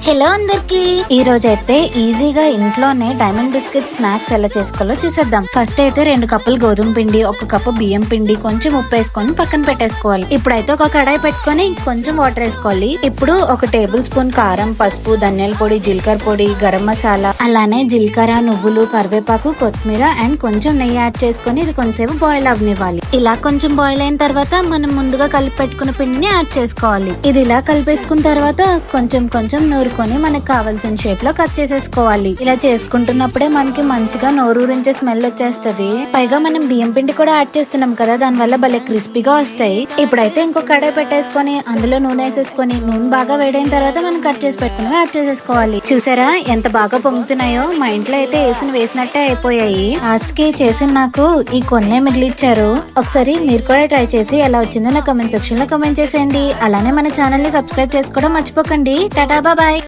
Hello అందరికి, ఈ రోజు అయితే ఈజీగా ఇంట్లోనే డైమండ్ బిస్కెట్ స్నాక్స్ ఎలా చేసుకోవాలో చూసేద్దాం. ఫస్ట్ అయితే 2 కప్పులు గోధుమ పిండి, 1 కప్పు బియ్యం పిండి, కొంచెం ఉప్పు వేసుకొని పక్కన పెట్టేసుకోవాలి. ఇప్పుడైతే ఒక కడాయి పెట్టుకొని కొంచెం వాటర్ వేసుకోవాలి. ఇప్పుడు 1 టేబుల్ స్పూన్ కారం, పసుపు, ధనియాల పొడి, జీలకర్ర పొడి, గరం మసాలా, అలానే జీలకర్ర, నువ్వులు, కరివేపాకు, కొత్తిమీర అండ్ కొంచెం నెయ్యి యాడ్ చేసుకొని ఇది కొంచెంసేపు బాయిల్ అవ్వనివ్వాలి. ఇలా కొంచెం బాయిల్ అయిన తర్వాత మనం ముందుగా కలిపి పెట్టుకున్న పిండిని యాడ్ చేసుకోవాలి. ఇది ఇలా కలిపేసుకున్న తర్వాత కొంచెం కొంచెం నూరుకొని మనకు కావాల్సిన షేప్ లో కట్ చేసేసుకోవాలి. ఇలా చేసుకుంటున్నప్పుడే మనకి మంచిగా నోరూరించే స్మెల్ వచ్చేస్తది. పైగా మనం బియ్యం పిండి కూడా యాడ్ చేస్తున్నాం కదా, దాని వల్ల భలే క్రిస్పీగా వస్తాయి. ఇప్పుడైతే ఇంకో కడాయి పెట్టేసుకొని అందులో నూనె వేసేసుకొని నూనె బాగా వేడైన తర్వాత మనం కట్ చేసి పెట్టుకుని యాడ్ చేసేసుకోవాలి. చూసారా ఎంత బాగా పొంగుతున్నాయో? మా ఇంట్లో అయితే వేసినట్టే అయిపోయాయి. లాస్ట్ కి చేసిన నాకు ఈ కొన్నే మిగిలిచ్చారు. ఒకసారి మీరు కూడా ట్రై చేసి ఎలా వచ్చిందో నా కమెంట్ సెక్షన్ లో కమెంట్ చేసేయండి. అలానే మన ఛానల్ ని సబ్స్క్రైబ్ చేసుకోవడం మర్చిపోకండి. టాటా బాయ్.